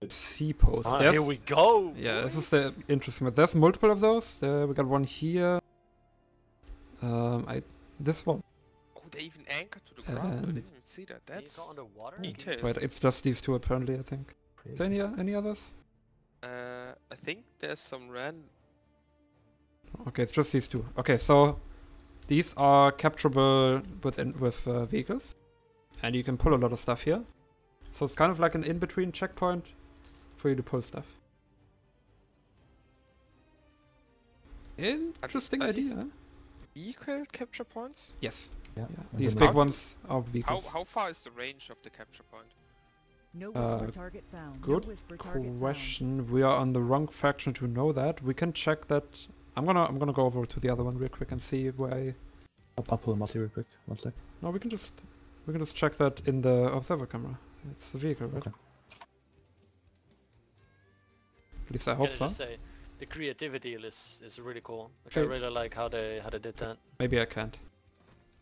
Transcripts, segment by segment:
Seapost. Ah, here we go! Yeah, this is the interesting one. There's multiple of those. We got one here. This one. Oh, they even anchored to the ground. I didn't even see that. That's underwater. details. Wait, it's just these two apparently, I think. Is there any others? I think there's some random. Okay, it's just these two. Okay, so these are capturable with vehicles, and you can pull a lot of stuff here. So it's kind of like an in-between checkpoint for you to pull stuff. Interesting idea. Vehicle capture points? Yes. Yeah. These big ones are vehicles. How far is the range of the capture point? No whisper target found. Good no whisper target question. We are on the wrong faction to know that. We can check that. I'm gonna go over to the other one real quick and see where I'll pull a multi real quick. 1 sec. No, we can just check that in the observer camera. It's the vehicle, right? Okay. At least I hope so. Just say, the creativity is really cool. Like, I really like how they did that. Maybe I can't.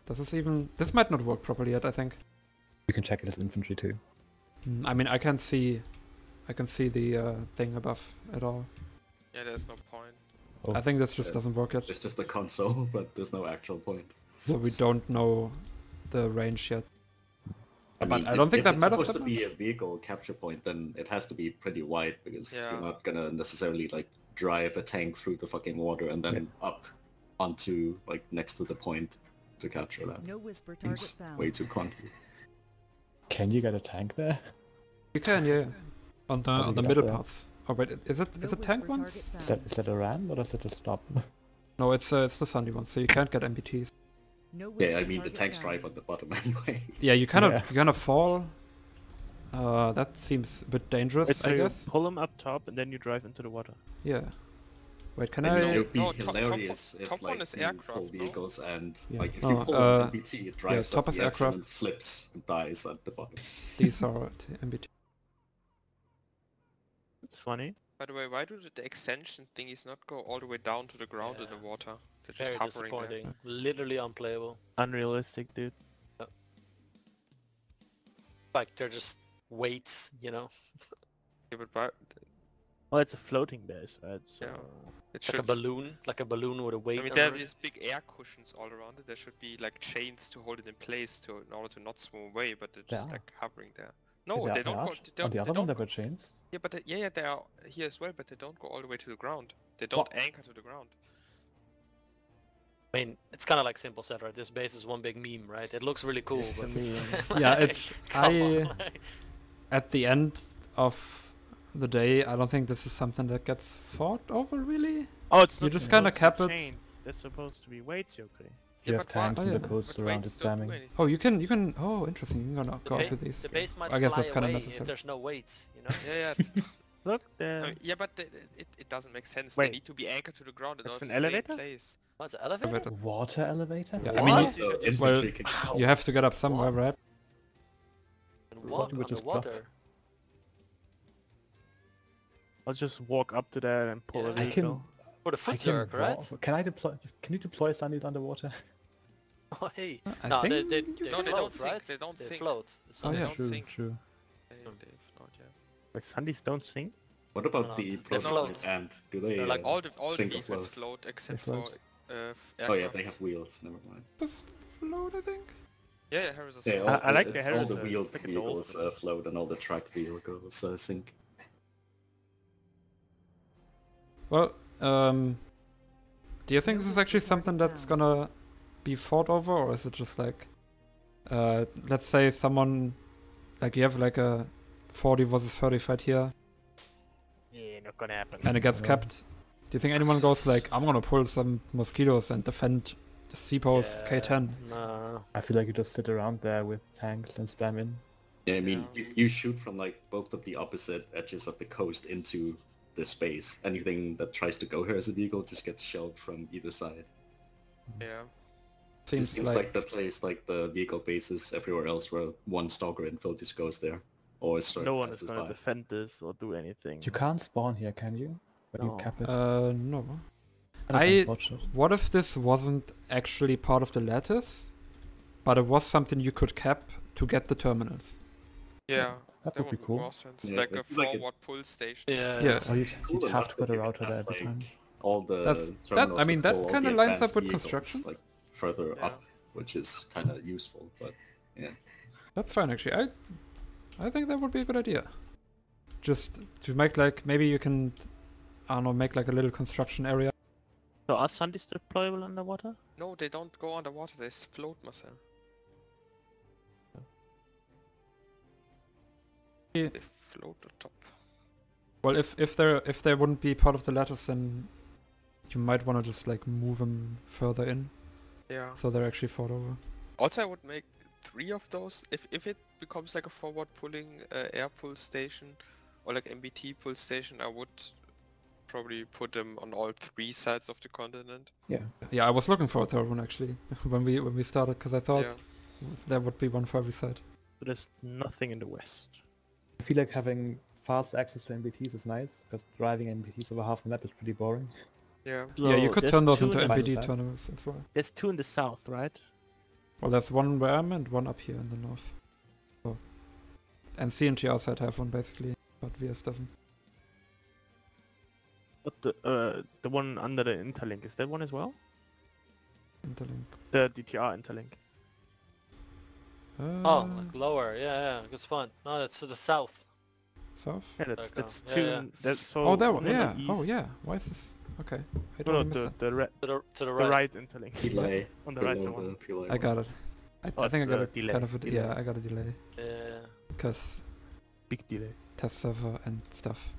Does this even? This might not work properly yet, I think. You can check it as infantry too. I mean, I can see the thing above at all. Yeah, there's no point. Oh. I think this just doesn't work yet. It's just a console, but there's no actual point. So we don't know the range yet. I mean, I don't think that matters If it's that supposed to be a vehicle capture point, then it has to be pretty wide, because you're not gonna necessarily like drive a tank through the fucking water and then up onto like next to the point to capture that. No whisper target It's found. way too clunky. Can you get a tank there? You can, yeah. On the get middle up there? parts. Oh wait, is it No tank whisper ones? target Is that a ram or is it a stop? No, it's the sandy ones, so you can't get MBTs. No Yeah, whisper I mean the target tanks found. drive on the bottom anyway. Yeah, you kind of fall. That seems a bit dangerous, So I you guess. pull them up top and then you drive into the water. Yeah. Wait, can And I? it would be No, top hilarious if one like is you aircraft, pull no? vehicles and Yeah. like if Oh, you pull an MBT, it drives top up is the action aircraft. and flips and dies at the bottom. These are MBT. It's funny. By the way, why do the extension thingies not go all the way down to the ground in the water? They're just Very hovering there. disappointing. Literally unplayable. Unrealistic, dude. Like they're just weights, you know? Yeah, but why? Well, it's a floating base, right? So Yeah. It Like a balloon with a weight. I mean, there are under it. these big air cushions all around it. There should be like chains to hold it in place in order to not swim away, but they're just There like hovering there. No, There they are- don't there go. are- They don't, On the they other one don't there go- were chains. Yeah, but they are here as well, but they don't go all the way to the ground. They don't What? anchor to the ground. I mean, it's kind of like Simple said, right? This base is one big meme, right? It looks really cool, It's a but meme. Yeah, it's come on, like- at the end of the day, I don't think this is something that gets fought over really. Oh, it's You not just kinda supposed to cap be it. chains. They're supposed to be weights, okay? You Yeah, have but why- tanks Oh, on yeah. the coast But around it weights don't do spamming. anything. Oh, you can. Oh, interesting. You can go up with these. the base might I guess fly that's kinda away necessary. if there's no weights, you know? Yeah, yeah. Look, I there. mean, yeah, but it doesn't make sense. Wait. They need to be anchored to the ground in That's order an to stay elevator? in place. Oh, it's an elevator? Elevator. Water elevator? Yeah, I What? mean, So infantry well, can you have to get up somewhere, right? And thought walk you would just drop. underwater. I'll just walk up to that and pull a Yeah. I can. vehicle. For the I foot can zerg, right? Can I deploy? Can you deploy Sunnies underwater? Oh, hey. I No, think they No, they float, don't sink. right? They don't They sink. float. Oh, They yeah. don't True, sink. true. They've not yet. Like Sundays don't sink. What about No, no, the they prototype float. and do they They're like All the sink or vehicles float? float except They for float. Oh yeah, they aircrafts. have wheels, never mind. Just float, I think. Yeah, Harris as Yeah, well. I like the it's all the Harrier, wheeled it's like a vehicles dolphin. float and all the tracked vehicles sink. Well, do you think this is actually something that's gonna be fought over, or is it just like, let's say someone, like you have like a 40 versus 30 fight here, Yeah, not gonna happen. and it gets No. capped. Do you think anyone goes like, I'm gonna pull some mosquitoes and defend the Seapost K10? Nah. I feel like you just sit around there with tanks and spam in. Yeah, I mean, you shoot from like both of the opposite edges of the coast into the space. Anything that tries to go here as a vehicle just gets shelled from either side. Yeah. It Seems seems like the place, like the vehicle bases everywhere else where one stalker info just goes there. Or is No one is passes gonna by. defend this or do anything. You can't spawn here, can you? When No. you cap it. no. That's I- unfortunate. What if this wasn't actually part of the lattice, but it was something you could cap to get the terminals? Yeah. That That would be would make cool. more sense. Yeah, Like a like- like it- forward pull station. Yeah. Yeah. Or you'd Cool have enough to put that a you router can there have, every time. all the That's- that- terminals I mean, that pull all kinda the lines up advanced with vehicles, construction. like further Yeah. up, which is kind of useful. But yeah, That's fine actually. I think that would be a good idea. Just to make like maybe you can, I don't know, make like a little construction area. So are Sundays deployable underwater? No, they don't go underwater. They float, Marcel. Yeah. They float on top. Well, if they wouldn't be part of the lattice, then you might want to just like move them further in, Yeah. so they're actually fought over. Also, I would make 3 of those. If it becomes like a forward pulling air pull station or like MBT pull station, I would probably put them on all 3 sides of the continent. Yeah, I was looking for a third one actually when we started, because I thought Yeah. there would be one for every side. But there's nothing in the west. I feel like having fast access to MBTs is nice, because driving MBTs over half the map is pretty boring. Yeah. Yeah, you So could there's turn those two into in the- MPD Fine. tournaments as well. There's 2 in the south, right? Well, there's one where I'm and one up here in the north. So, and CNTR side have one basically, but VS doesn't. But the one under the interlink, is that one as well? Interlink. The DTR interlink. Oh, like lower. Yeah, good spot. No, that's to the south. South? Yeah, that's Okay. that's Yeah, 2. yeah. That's so. Oh, that one one. on Yeah. the Oh, east- yeah. Why is this? Okay. I No, don't no, miss the To the the right. right interlink. delay On the right, the below one. the PLA that. I got it. I Oh, think I it's got a it. delay. Kind of a Delay. yeah. I got a delay Yeah. because Big delay. test server and stuff.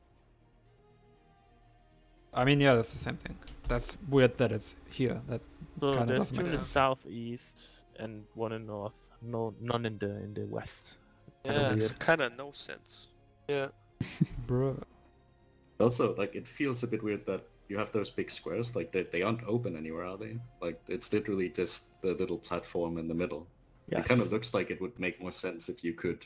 I mean, yeah, that's the same thing. That's weird that it's here. That So Kinda there's doesn't 2 make in the sense. southeast and 1 in north. No, none in the west. Kinda Yeah. weird. Makes kind of no sense. Yeah. bruh. Also, like, it feels a bit weird that you have those big squares, like, they aren't open anywhere, are they? Like, it's literally just the little platform in the middle. Yes. It kind of looks like it would make more sense if you could,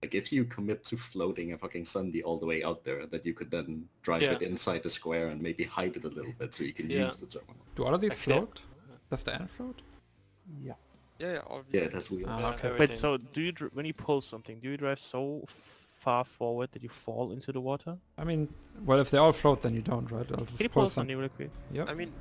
like, if you commit to floating a fucking Sunday all the way out there, that you could then drive Yeah. it inside the square and maybe hide it a little bit so you can Yeah. use the terminal. Do all of these Actually, float? Does the end float? Yeah. Yeah, all Yeah, it has wheels. Ah, Yeah, okay. Wait, everything. so do you when you pull something, do you drive so far forward that you fall into the water? I mean, well, if they all float, then you don't, right? I'll Can you just pull pull some. something really quick? Yep. I mean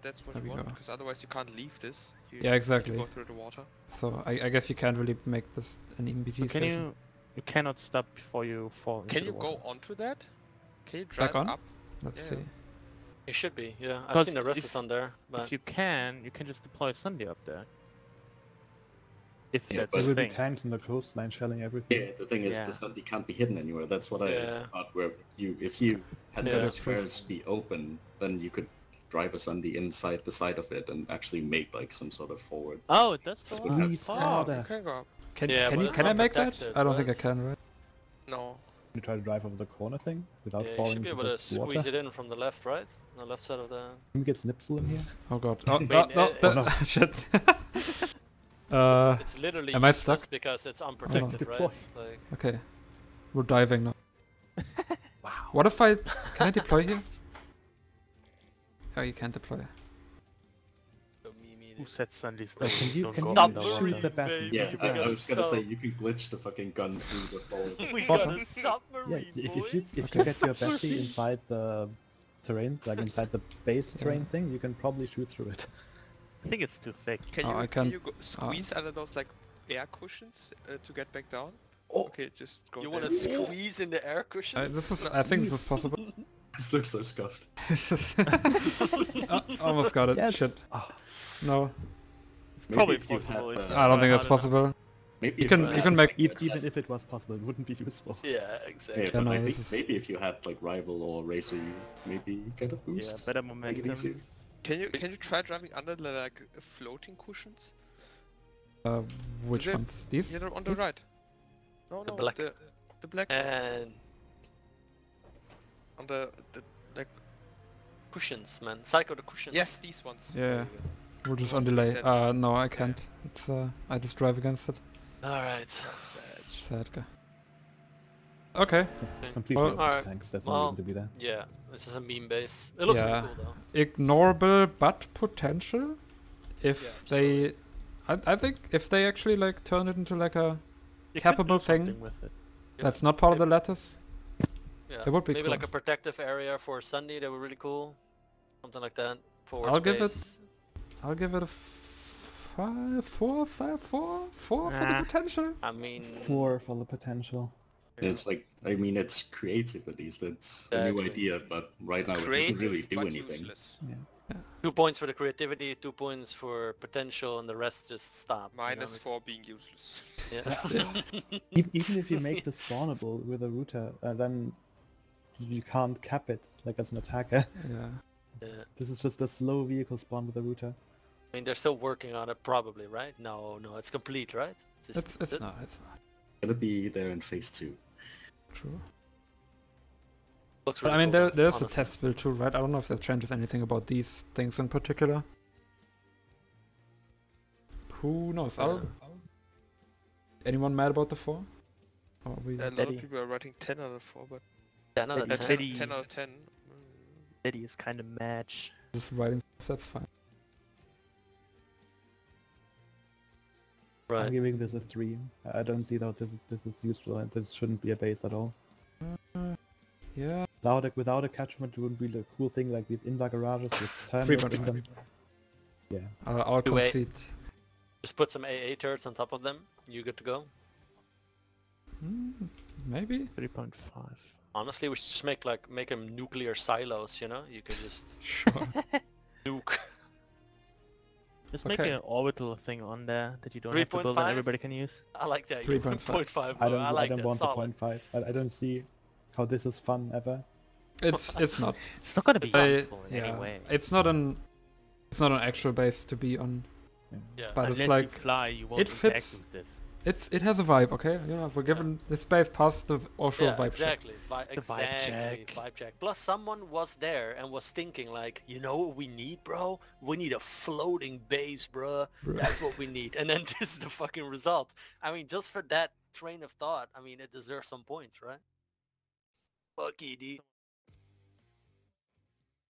that's what There you we want, go. because otherwise you can't leave this. You Yeah, exactly. Go through the water. So I guess you can't really make this an MBT So can station. you cannot stop before you fall into Can the you water. go onto that? Can you drive on? up? Let's Yeah. see. It should be. Yeah. I've Because seen the rest if- is on there, but If you can just deploy Sunday up there. If Yeah, that's but- There the will be thing. tanks in the coastline shelling everything. Yeah, the thing is, Yeah. the Sunday can't be hidden anywhere. That's what Yeah. I thought. Where if you had Yeah. those squares be open, then you could drive a Sunday inside the side of it and actually make like some sort of forward. Oh, it does go Squeeze up. Squeeze Oh, You harder. can go up. Can Yeah, can but you it's can I not make that? protected, I don't think I right? can, right? No. You try to drive over the corner thing without yeah, you falling should be into able the to water. squeeze it in from the left, right? On the left side of the. Can we get Snipsel in here? Oh god. Oh, mean, no, no, it's- shit. It's literally am I useless stuck? because it's unprotected, Deploy. right? Like, Okay. We're diving now. Wow. What if I... Can I deploy here? Oh, you can't deploy. Who said Sundays Like, can you don't can go you up in the Submarine, shoot the water? battery? baby. Yeah, we I got was gonna a say sub. you can glitch the fucking gun through the forward. we What? got a Yeah, submarine, if boys. you Okay. get your battery inside the terrain, like inside the base Yeah. terrain thing, you can probably shoot through it. I think it's too thick. Can Oh, you I can can't- you go squeeze under those like air cushions to get back down? Oh. Okay, just go You there. want to squeeze in the air cushion? This is... I think this is possible. This looks so scuffed. Almost got it. Yes. Shit. Ah, No. It's Maybe probably if you possible. had, if you I don't try think that's hard enough. possible. Maybe You if can- had, you can make- like, even if it was possible, it wouldn't be useful. Yeah, exactly. Yeah, Yeah, but no, maybe, this is- maybe if you had like rival or racer, you maybe get a Yeah, boost. better Make it momentum. easier. Can you try driving under the like floating cushions? Which They- ones? These? Yeah, no, on the These? right. No, The no, black. the black ones. And On the like cushions, man. Psycho the cushions. yes, these ones. Yeah. We're just on Don't delay. like that. No, I can't. It's I just drive against it. Alright. Sad guy. Okay. It's completely Well, open alright. tanks, there's no Well, reason to be there. Yeah, this is a meme base. It looks Yeah. pretty cool Ignorable but potential. If Yeah, they... I think if they actually like turn it into like a You can capable do thing. something with it. That's not part of the lattice? Yeah, It would be maybe cool. like a protective area for Sunday. That would be really cool. Something like that. Forward I'll space. give it. I'll give it a 5, 4, 5, 4, 4 for the potential. I mean, 4 for the potential. It's like, I mean, it's creative at least. It's a new Exactly. idea, but right now it Creative, doesn't really do but anything. useless. 2 points for the creativity, 2 points for potential, and the rest just stop. you know, Minus it's- 4 being useless. Yeah. Even if you make this spawnable with a router, then you can't cap it like as an attacker. Yeah. Yeah. This is just a slow vehicle spawn with a router. I mean, they're still working on it, probably, right? No, it's complete, right? It's not. It's not. It'll be there in phase 2. True. Looks But really I mean, cool, there's honestly. a test build too, right? I don't know if that changes anything about these things in particular. Who knows? Anyone mad about the 4? Or are we... A lot Daddy. of people are writing 10 out of 4, but... Yeah, no, Maybe that's Teddy- 10, 10 out of 10. Daddy is kind of match. Just writing stuff, that's fine. I'm right. giving this a 3. I don't see that this is useful and this shouldn't be a base at all. Yeah. Without a catchment, it wouldn't be a cool thing like these indoor garages with terminals in 3.5. them. Yeah. I'll Do it. concede. Just put some AA turrets on top of them. You good to go. Maybe? 3.5. Honestly, we should just make them nuclear silos. You know, you could just Sure. nuke. Just make Okay. an orbital thing on there that you don't have to build 3.5? and everybody can use. I like that. 3.5. 0.5. I don't, I like I don't that. want Solid. the 0.5. I don't see how this is fun ever. It's not. It's not gonna be I- useful in yeah. any way. It's not an actual base to be on. Yeah. But Unless it's like you fly, you won't it interact fits. with this. it has a vibe, okay? You know, we're given this base past the Oshur Yeah, vibe check. exactly. The vibe Exactly. check. Vibe check. Plus, someone was there and was thinking like, you know what we need, bro? We need a floating base, bro. Bro. That's what we need. And then this is the fucking result. I mean, just for that train of thought, I mean, it deserves some points, right? Fuck ED.